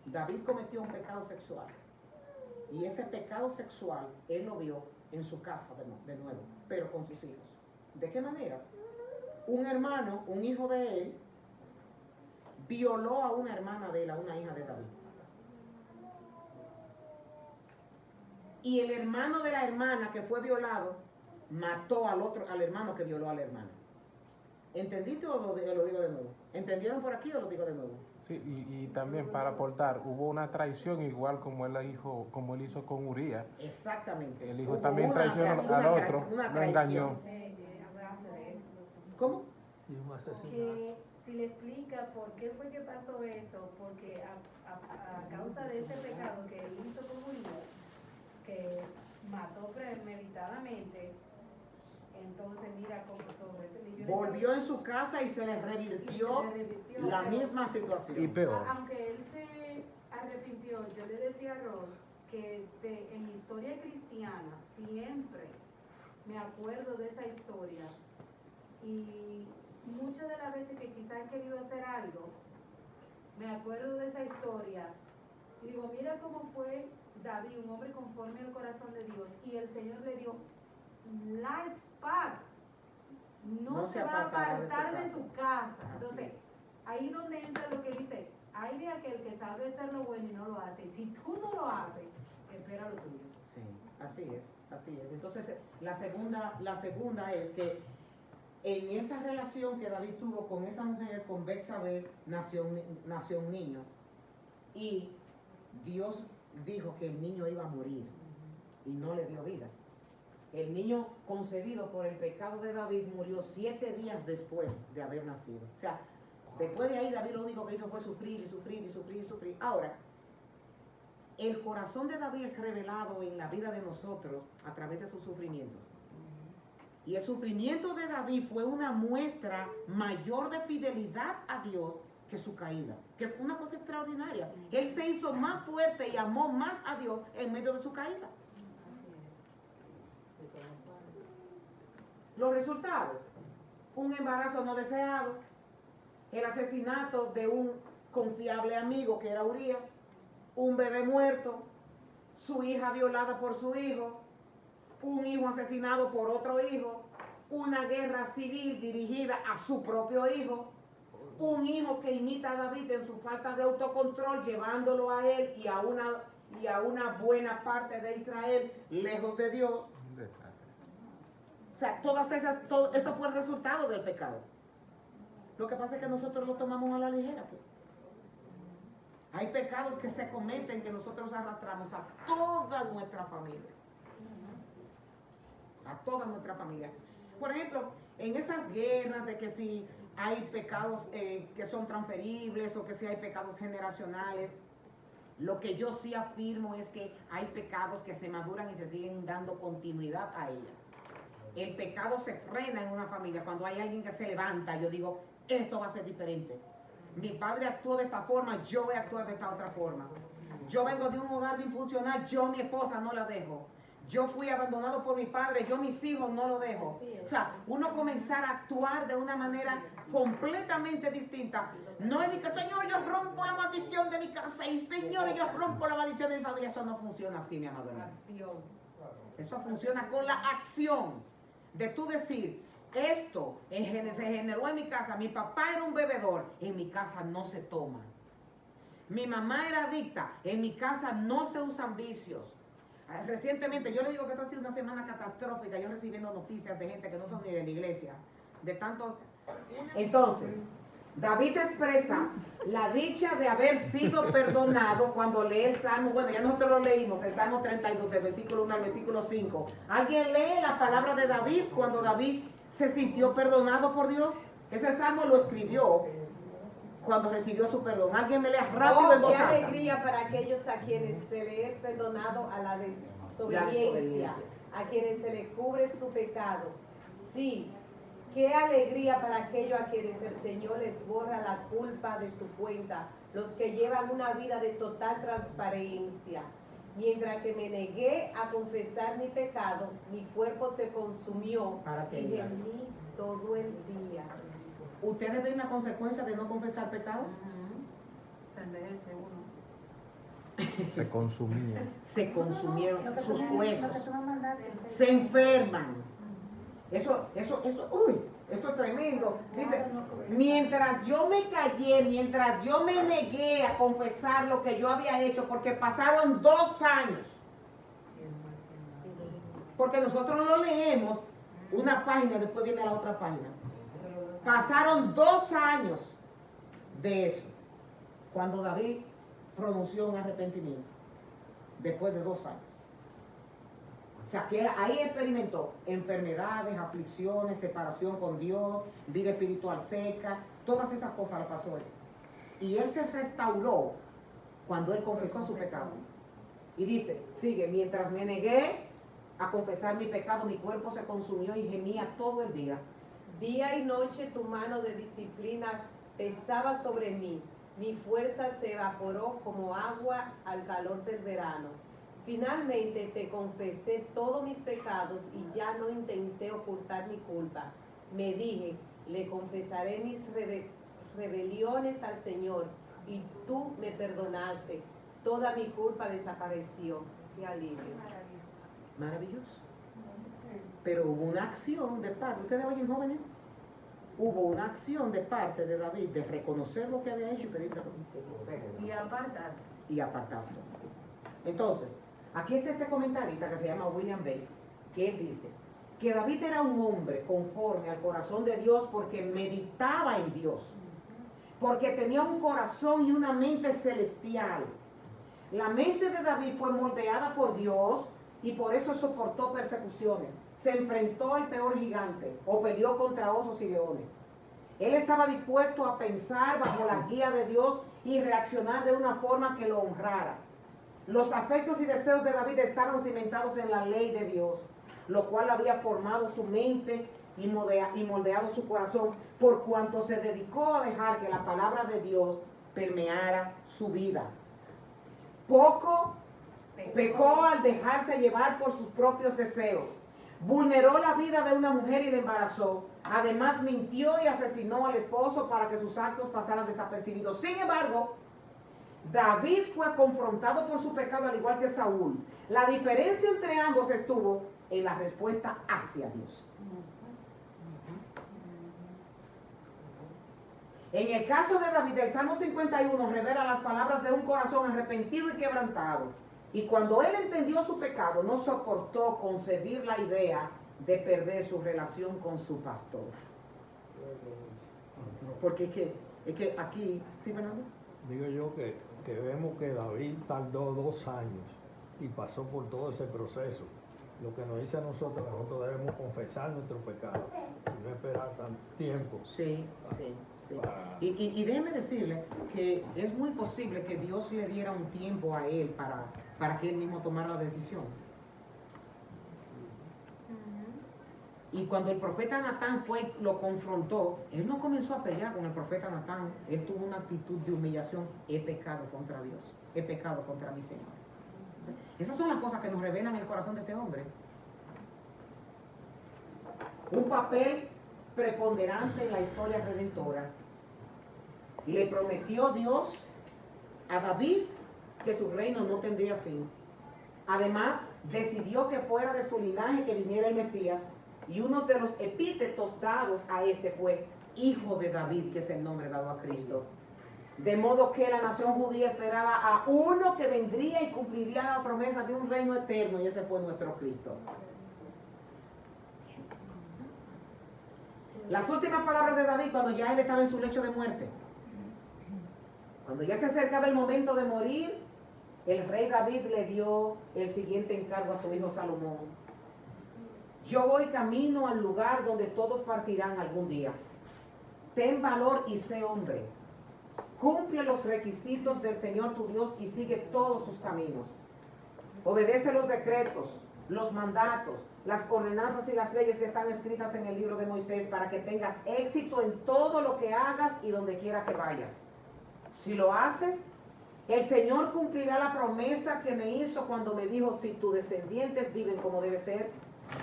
David cometió un pecado sexual y ese pecado sexual él lo vio en su casa de nuevo, pero con sus hijos. ¿De qué manera? Un hermano, un hijo de él, violó a una hermana de él, a una hija de David. Y el hermano de la hermana que fue violado mató al hermano que violó a la hermana. ¿Entendiste o lo digo de nuevo? ¿Entendieron por aquí o lo digo de nuevo? Sí, y también para aportar, hubo una traición igual como él hizo con Urías. Exactamente. El hijo también traicionó al otro, lo engañó. ¿Cómo? Que si le explica por qué fue que pasó eso, porque a causa de ese pecado que él hizo con Urías, que mató premeditadamente, entonces mira cómo todo ese libro volvió en su casa y se le revirtió la misma situación. Y peor. Aunque él se arrepintió, yo le decía a Ros que en mi historia cristiana siempre me acuerdo de esa historia y muchas de las veces que quizás he querido hacer algo, me acuerdo de esa historia y digo, mira cómo fue David, un hombre conforme al corazón de Dios, y el Señor le dio la espada no No se se va a apartará de tu apartar de casa. tu casa. Así Entonces, es. ahí donde entra lo que dice, hay de aquel que sabe hacer lo bueno y no lo hace. Si tú no lo haces, espera lo tuyo. Sí, así es, así es. Entonces, la segunda es que en esa relación que David tuvo con esa mujer, con Betsabé, nació un niño. Y Dios dijo que el niño iba a morir y no le dio vida. El niño concebido por el pecado de David murió 7 días después de haber nacido. O sea, después de ahí David lo único que hizo fue sufrir y sufrir y sufrir y sufrir. Ahora, el corazón de David es revelado en la vida de nosotros a través de sus sufrimientos. Y el sufrimiento de David fue una muestra mayor de fidelidad a Dios que su caída, que fue una cosa extraordinaria. Él se hizo más fuerte y amó más a Dios en medio de su caída. Los resultados: un embarazo no deseado, el asesinato de un confiable amigo que era Urías, un bebé muerto, su hija violada por su hijo, un hijo asesinado por otro hijo, una guerra civil dirigida a su propio hijo, un hijo que imita a David en su falta de autocontrol, llevándolo a él y a una buena parte de Israel lejos de Dios. Un desastre. O sea, eso fue el resultado del pecado. Lo que pasa es que nosotros lo tomamos a la ligera. Hay pecados que se cometen que nosotros arrastramos a toda nuestra familia. A toda nuestra familia. Por ejemplo, en esas guerras de que si hay pecados que son transferibles o que si hay pecados generacionales, lo que yo sí afirmo es que hay pecados que se maduran y se siguen dando continuidad a ella. El pecado se frena en una familia cuando hay alguien que se levanta. Yo digo, esto va a ser diferente. Mi padre actuó de esta forma, yo voy a actuar de esta otra forma. Yo vengo de un hogar disfuncional, yo mi esposa no la dejo. Yo fui abandonado por mi padre, yo mis hijos no lo dejo. O sea, uno comenzar a actuar de una manera completamente distinta. No es de que, Señor, yo rompo la maldición de mi casa y Señor, yo rompo la maldición de mi familia. Eso no funciona así, mi amado hermano. Acción. Eso funciona con la acción de tú decir, esto se generó en mi casa. Mi papá era un bebedor, en mi casa no se toma. Mi mamá era adicta, en mi casa no se usan vicios. Recientemente, yo le digo que esta ha sido una semana catastrófica, yo recibiendo noticias de gente que no son ni de la iglesia, de tantos. Entonces, David expresa la dicha de haber sido perdonado cuando lee el Salmo. Bueno, ya nosotros lo leímos, el Salmo 32, del versículo 1 al versículo 5. ¿Alguien lee la palabra de David cuando David se sintió perdonado por Dios? Ese Salmo lo escribió cuando recibió su perdón. Alguien me lea rápido en voz Qué alta. alegría para aquellos a quienes se les es perdonado a la desobediencia, a quienes se les cubre su pecado. Sí, qué alegría para aquellos a quienes el Señor les borra la culpa de su cuenta, los que llevan una vida de total transparencia. Mientras que me negué a confesar mi pecado, mi cuerpo se consumió y gemí todo el día. ¿Ustedes ven la consecuencia de no confesar pecado? Se envejece uno. Se consumía. Se consumieron Lo que sus tú me- huesos. lo que tú me mandaste. Se enferman. Eso es tremendo. Dice, mientras yo me callé, mientras yo me negué a confesar lo que yo había hecho, porque pasaron 2 años. Porque nosotros lo leemos una página, después viene la otra página. Pasaron 2 años de eso, cuando David pronunció un arrepentimiento, después de 2 años. O sea, que ahí experimentó enfermedades, aflicciones, separación con Dios, vida espiritual seca, todas esas cosas le pasó a él. Y él se restauró cuando él confesó su pecado. Y dice, sigue, mientras me negué a confesar mi pecado, mi cuerpo se consumió y gemía todo el día. Día y noche tu mano de disciplina pesaba sobre mí. Mi fuerza se evaporó como agua al calor del verano. Finalmente te confesé todos mis pecados y ya no intenté ocultar mi culpa. Me dije, le confesaré mis rebeliones al Señor y tú me perdonaste. Toda mi culpa desapareció. Qué alivio. Maravilloso. Pero hubo una acción de parte, ¿ustedes oyen, jóvenes? Hubo una acción de parte de David de reconocer lo que había hecho y pedir perdón. Y apartarse. Y apartarse. Entonces, aquí está este comentarista que se llama William Bate, que él dice que David era un hombre conforme al corazón de Dios porque meditaba en Dios, porque tenía un corazón y una mente celestial. La mente de David fue moldeada por Dios y por eso soportó persecuciones. Se enfrentó al peor gigante o peleó contra osos y leones. Él estaba dispuesto a pensar bajo la guía de Dios y reaccionar de una forma que lo honrara. Los afectos y deseos de David estaban cimentados en la ley de Dios, lo cual había formado su mente y moldeado su corazón, por cuanto se dedicó a dejar que la palabra de Dios permeara su vida. Poco pecó al dejarse llevar por sus propios deseos. Vulneró la vida de una mujer y la embarazó. Además mintió y asesinó al esposo para que sus actos pasaran desapercibidos. Sin embargo, David fue confrontado por su pecado al igual que Saúl. La diferencia entre ambos estuvo en la respuesta hacia Dios. En el caso de David, el Salmo 51 revela las palabras de un corazón arrepentido y quebrantado. Y cuando él entendió su pecado, no soportó concebir la idea de perder su relación con su pastor. Porque es que aquí, ¿sí, Fernando? Digo yo que vemos que David tardó 2 años y pasó por todo ese proceso. Lo que nos dice a nosotros debemos confesar nuestro pecado y no esperar tanto tiempo. Sí. Y déjeme decirle que es muy posible que Dios le diera un tiempo a él para que él mismo tomara la decisión. Y cuando el profeta Natán lo confrontó, él no comenzó a pelear con el profeta Natán. Él tuvo una actitud de humillación. He pecado contra Dios. He pecado contra mi Señor. Esas son las cosas que nos revelan el corazón de este hombre. Un papel preponderante en la historia redentora. Le prometió Dios a David que su reino no tendría fin. Además, decidió que fuera de su linaje que viniera el Mesías, y uno de los epítetos dados a este fue Hijo de David, que es el nombre dado a Cristo. De modo que la nación judía esperaba a uno que vendría y cumpliría la promesa de un reino eterno, y ese fue nuestro Cristo. Las últimas palabras de David cuando ya él estaba en su lecho de muerte. Cuando ya se acercaba el momento de morir, el rey David le dio el siguiente encargo a su hijo Salomón. Yo voy camino al lugar donde todos partirán algún día. Ten valor y sé hombre. Cumple los requisitos del Señor tu Dios y sigue todos sus caminos. Obedece los decretos, los mandatos, las ordenanzas y las leyes que están escritas en el libro de Moisés para que tengas éxito en todo lo que hagas y donde quiera que vayas. Si lo haces, el Señor cumplirá la promesa que me hizo cuando me dijo, si tus descendientes viven como debe ser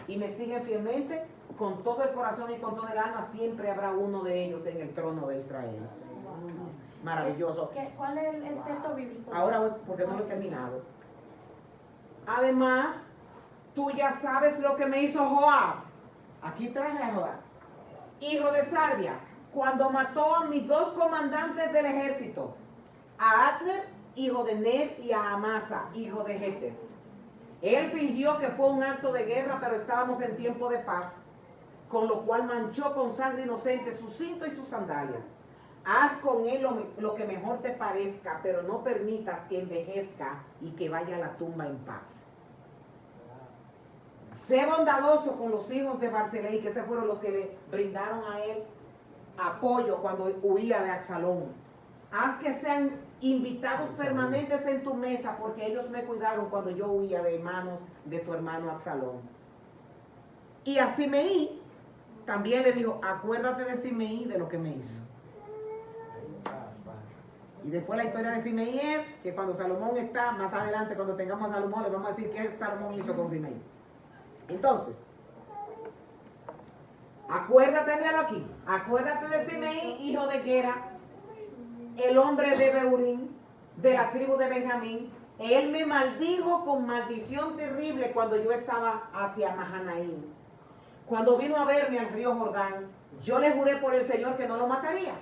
y me siguen fielmente, con todo el corazón y con todo el alma, siempre habrá uno de ellos en el trono de Israel. Maravilloso. ¿Cuál es el texto bíblico? Ahora voy, porque no lo he terminado. Además, tú ya sabes lo que me hizo Joab. Aquí traje a Joab, hijo de Sarvia, cuando mató a mis 2 comandantes del ejército, a Abner, hijo de Ner, y a Amasa, hijo de Jeter. Él fingió que fue un acto de guerra, pero estábamos en tiempo de paz, con lo cual manchó con sangre inocente su cinto y sus sandalias. Haz con él lo que mejor te parezca, pero no permitas que envejezca y que vaya a la tumba en paz. Sé bondadoso con los hijos de Barzilai, que estos fueron los que le brindaron a él apoyo cuando huía de Absalón. Haz que sean invitados permanentes en tu mesa, porque ellos me cuidaron cuando yo huía de manos de tu hermano Absalón. Y a Simeí también le dijo, acuérdate de Simeí, de lo que me hizo. Y después la historia de Simeí es que cuando Salomón está, más adelante cuando tengamos a Salomón, le vamos a decir qué Salomón hizo con Simeí. Entonces, acuérdate, míralo aquí, acuérdate de Simeí, hijo de Gera, el hombre de Beurín, de la tribu de Benjamín, Él me maldijo con maldición terrible cuando yo estaba hacia Mahanaim. Cuando vino a verme al río Jordán, yo le juré por el Señor que no lo mataría.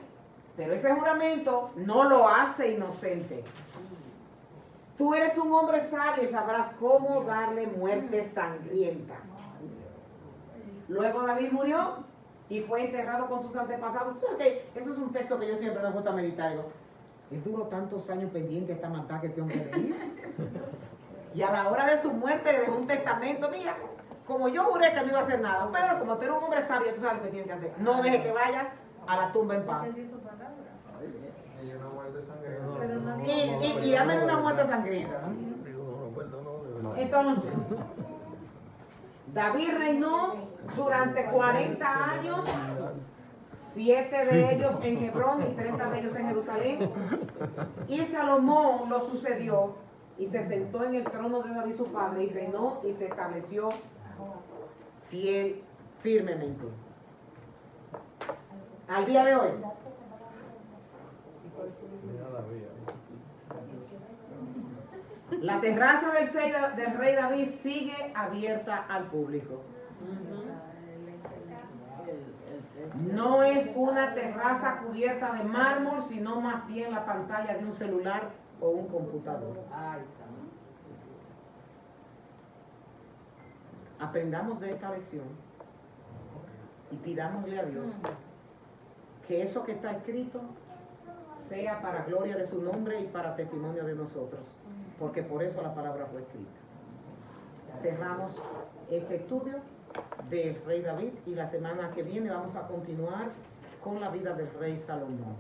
Pero ese juramento no lo hace inocente. Tú eres un hombre sabio y sabrás cómo darle muerte sangrienta. Luego David murió y fue enterrado con sus antepasados. Eso es un texto que yo siempre me gusta meditar. Digo, él duró tantos años pendiente esta maldad que este hombre le hizo. Y a la hora de su muerte le dejó un testamento. Mira, como yo juré que no iba a hacer nada, pero como tú eres un hombre sabio, tú sabes lo que tienes que hacer. No deje que vayas a la tumba en paz. Y una muerte sangrienta. Y dame una muerte sangrienta. Entonces, David reinó durante 40 años, 7 de ellos en Hebrón y 30 de ellos en Jerusalén. Y Salomón lo sucedió y se sentó en el trono de David su padre y reinó y se estableció firmemente. Al día de hoy. La terraza del rey David sigue abierta al público. No es una terraza cubierta de mármol, sino más bien la pantalla de un celular o un computador. Aprendamos de esta lección y pidámosle a Dios que eso que está escrito sea para gloria de su nombre y para testimonio de nosotros, porque por eso la palabra fue escrita. Cerramos este estudio del rey David y la semana que viene vamos a continuar con la vida del rey Salomón.